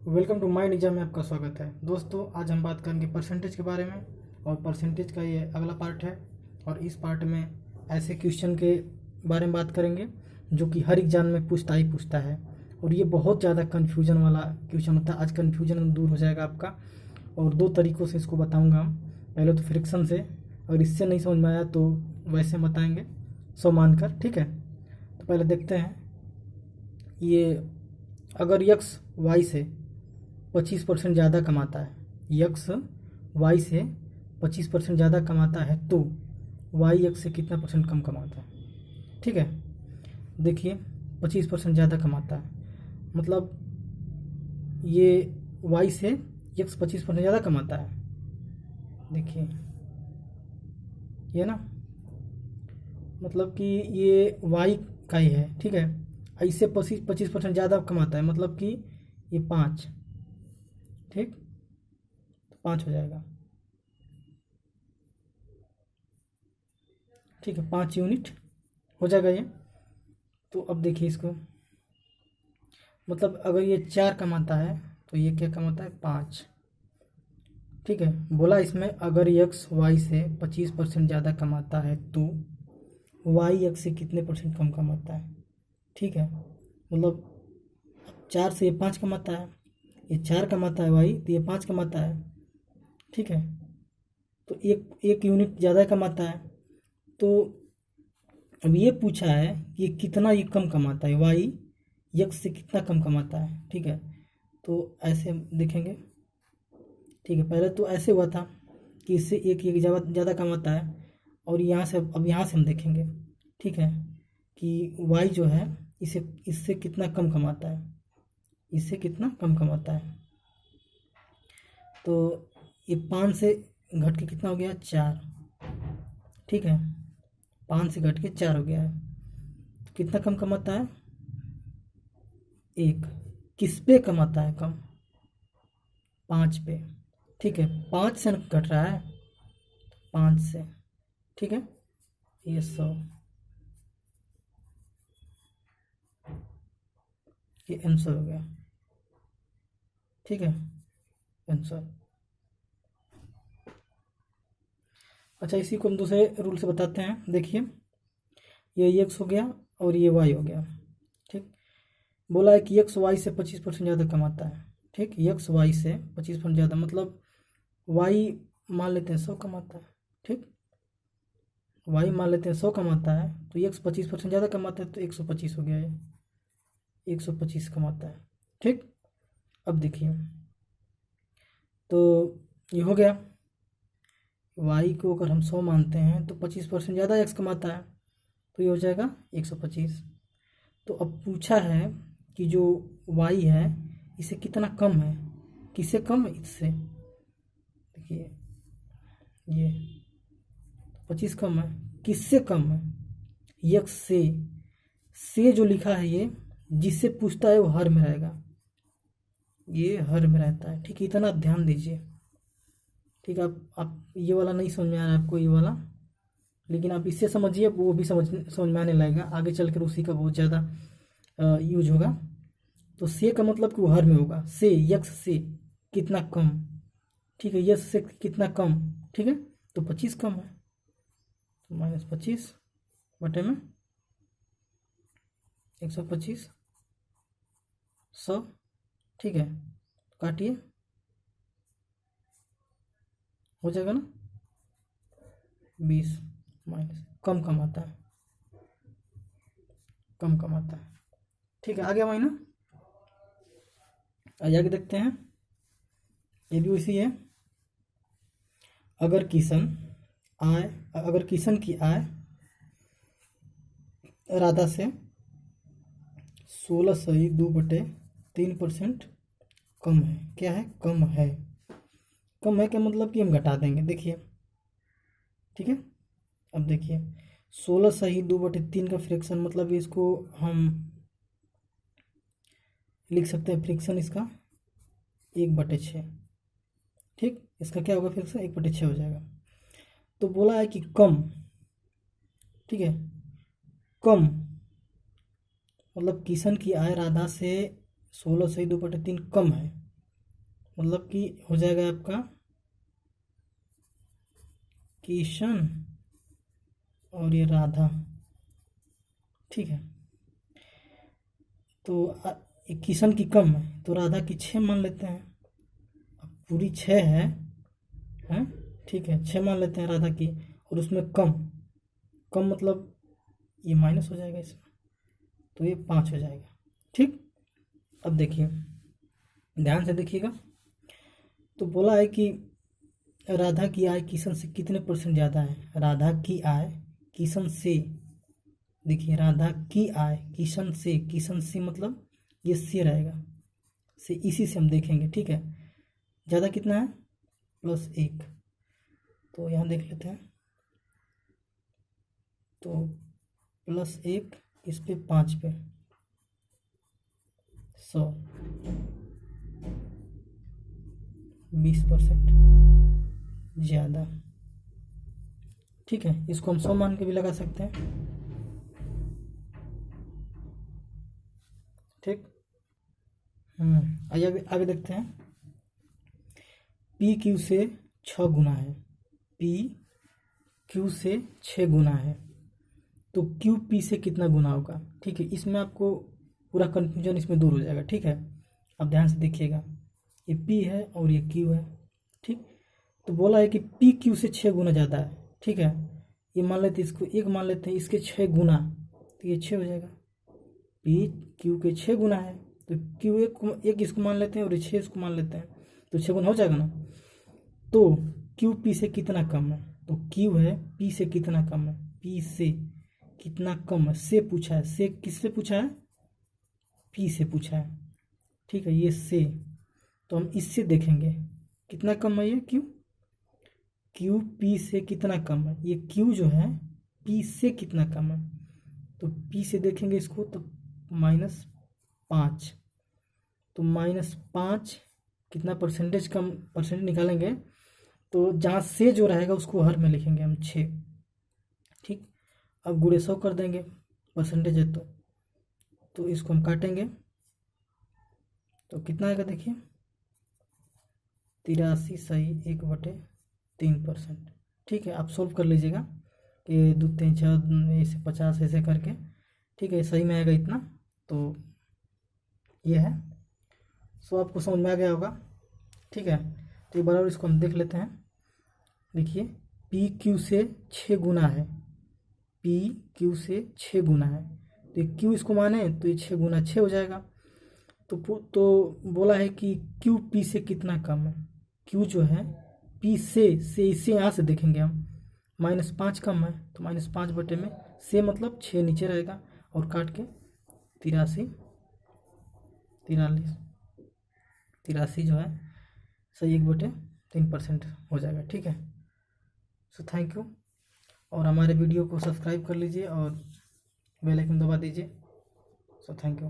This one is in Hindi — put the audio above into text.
वेलकम टू माइंड एग्जाम में आपका स्वागत है। दोस्तों, आज हम बात करेंगे परसेंटेज के बारे में और परसेंटेज का ये अगला पार्ट है। और इस पार्ट में ऐसे क्वेश्चन के बारे में बात करेंगे जो कि हर एग्जाम में पूछता है और ये बहुत ज़्यादा कन्फ्यूजन वाला क्वेश्चन होता है। आज कन्फ्यूजन दूर हो जाएगा आपका और दो तरीक़ों से इसको बताऊँगा हम। पहले तो फ्रिक्शन से, अगर इससे नहीं समझ में आया तो वैसे बताएँगे 100 मानकर, ठीक है। तो पहले देखते हैं, ये अगर यक्स वाई से 25% ज़्यादा कमाता है, यक्स वाई से 25% ज़्यादा कमाता है तो वाई एक्स से कितना परसेंट कम कमाता है। ठीक है, देखिए 25% ज़्यादा कमाता है मतलब ये वाई से यक्स 25% ज़्यादा कमाता है। देखिए ये ना, मतलब कि ये वाई का ही है, ठीक है। इससे 25% ज़्यादा कमाता है मतलब कि ये 5, ठीक, तो 5 हो जाएगा, ठीक है, 5 यूनिट हो जाएगा ये। तो अब देखिए इसको, मतलब अगर ये 4 कमाता है तो ये क्या कमाता है, 5, ठीक है। बोला इसमें अगर यक्स वाई से 25% ज़्यादा कमाता है तो वाई एक्स से कितने परसेंट कम कमाता है, ठीक है। मतलब 4 से ये 5 कमाता है, ये 4 कमाता है वाई, तो ये 5 कमाता है, ठीक है। तो एक यूनिट ज़्यादा कमाता है। तो अब ये पूछा है कि कितना ये कम कमाता है, वाई यक्स से कितना कम कमाता है, ठीक है। तो ऐसे देखेंगे, ठीक है। पहले तो ऐसे हुआ था कि इससे एक ज़्यादा कमाता है और यहाँ से अब यहाँ से हम देखेंगे, ठीक है, कि वाई जो है इसे इससे कितना कम कमाता है, इससे कितना कम कमाता है। तो ये 5 से घट के कितना हो गया, 4, ठीक है। 5 से घट के 4 हो गया है, तो कितना कम कमाता है, 1। किस पे कमाता है कम, 5 पे, ठीक है। 5 से घट रहा है, 5 से, ठीक है। ये 100, ये आंसर हो गया, ठीक है, आंसर। अच्छा, इसी को हम दूसरे रूल से बताते हैं। देखिए ये एक्स हो गया और ये वाई हो गया, ठीक। बोला है कि एक्स वाई से 25% ज़्यादा कमाता है, ठीक। एक्स वाई से 25% ज़्यादा मतलब वाई मान लेते हैं 100 कमाता है, ठीक। वाई मान लेते हैं 100 कमाता है, तो एक्स 25% ज़्यादा कमाता है तो 125 हो गया, ये 125 कमाता है, ठीक। अब देखिए, तो ये हो गया, वाई को अगर हम 100 मानते हैं तो 25% ज़्यादा एक्स कमाता है, तो ये हो जाएगा 125। तो अब पूछा है कि जो वाई है इसे कितना कम है, किससे कम है, इससे। देखिए ये 25 कम है, किससे कम है, यक्स से जो लिखा है ये जिससे पूछता है वो हर में रहेगा, ये हर में रहता है, ठीक। इतना ध्यान दीजिए, ठीक। आप ये वाला नहीं समझ में आ रहा है आपको, ये वाला, लेकिन आप इससे समझिए, वो भी समझ में आने लगेगा आगे चलकर, उसी का बहुत ज़्यादा यूज होगा। तो से का मतलब कि वो हर में होगा, से यक्स से कितना कम, ठीक है, यक्स से कितना कम, ठीक है। तो 25 कम है, तो -25 बटे में 125, 100, ठीक है। काटिए, हो जाएगा ना, 20 माइनस, कम कमाता है, कम कमाता है, ठीक है। आ गया महीना, आगे देखते हैं। ये भी उसी है, अगर किशन की आय राधा से 16.2/3% कम है, क्या है, कम है। कम है क्या मतलब कि हम घटा देंगे, देखिए, ठीक है। अब देखिए 16.2/3 का फ्रैक्शन मतलब इसको हम लिख सकते हैं, फ्रैक्शन इसका 1/6, ठीक। इसका क्या होगा, फ्रैक्शन 1/6 हो जाएगा। तो बोला है कि कम, ठीक है, कम मतलब किशन की आय राधा से 16.2/3 कम है, मतलब कि हो जाएगा आपका किशन और ये राधा, ठीक है। तो ये किशन की कम है तो राधा की 6 मान लेते हैं। अब पूरी 6 है, हैं, ठीक है, 6 मान लेते हैं राधा की, और उसमें कम, कम मतलब ये माइनस हो जाएगा इसमें, तो ये 5 हो जाएगा, ठीक। अब देखिए, ध्यान से देखिएगा। तो बोला है कि राधा की आय किशन से कितने % ज़्यादा है। राधा की आय किशन से, देखिए राधा की आय किशन से, किशन से मतलब ये से रहेगा, से इसी से हम देखेंगे, ठीक है। ज़्यादा कितना है, +1, तो यहाँ देख लेते हैं। तो +1 इस पे 5 पे 100, 20% ज़्यादा, ठीक है। इसको हम 100 मान के भी लगा सकते हैं, ठीक। आइए आगे आगे देखते हैं। पी क्यू से 6 गुना है, पी क्यू से 6 गुना है, तो क्यू पी से कितना गुना होगा, ठीक है। इसमें आपको पूरा कन्फ्यूजन इसमें दूर हो जाएगा, ठीक है। अब ध्यान से देखिएगा, ये पी है और ये क्यू है, ठीक। तो बोला है कि पी क्यू से 6 गुना ज़्यादा है, ठीक है। ये मान लेते हैं, इसको 1 मान लेते हैं, इसके 6 गुना, तो ये 6 हो जाएगा। पी क्यू के 6 गुना है, तो क्यू एक इसको मान लेते हैं और 6 इसको मान लेते हैं, तो 6 गुना हो जाएगा ना। तो क्यू पी से कितना कम है, तो क्यू है पी से कितना कम है, पी से कितना कम है, से पूछा है, से किससे पूछा है, पी से पूछा है, ठीक है। ये से, तो हम इससे देखेंगे कितना कम है ये क्यू, क्यू पी से कितना कम है, ये क्यू जो है पी से कितना कम है, तो पी से देखेंगे इसको, तो -5, तो -5 कितना परसेंटेज कम, परसेंटेज निकालेंगे तो जहाँ से जो रहेगा उसको हर में लिखेंगे हम 6, ठीक। अब गुणे 100 कर देंगे, परसेंटेज है तो इसको हम काटेंगे, तो कितना आएगा देखिए, 83 सही 1/3%, ठीक है। आप सोल्व कर लीजिएगा कि 2 3 6 ऐसे 50 ऐसे करके, ठीक है, सही में आएगा इतना। तो ये है, सो आपको समझ में आ गया होगा, ठीक है। तो एक बार और इसको हम देख लेते हैं। देखिए पी क्यू से 6 गुना है, पी क्यू से 6 गुना है, तो क्यू इसको माने तो ये 6 गुना 6 हो जाएगा। तो बोला है कि क्यू पी से कितना कम है, क्यू जो है पी से इसे यहाँ से देखेंगे हम, -5 कम है, तो -5 बटे में से मतलब 6 नीचे रहेगा, और काट के 83 जो है सही 1/3% हो जाएगा, ठीक है। सो थैंक यू, और हमारे वीडियो को सब्सक्राइब कर लीजिए और बेल आइकन दबा दीजिए। So thank you.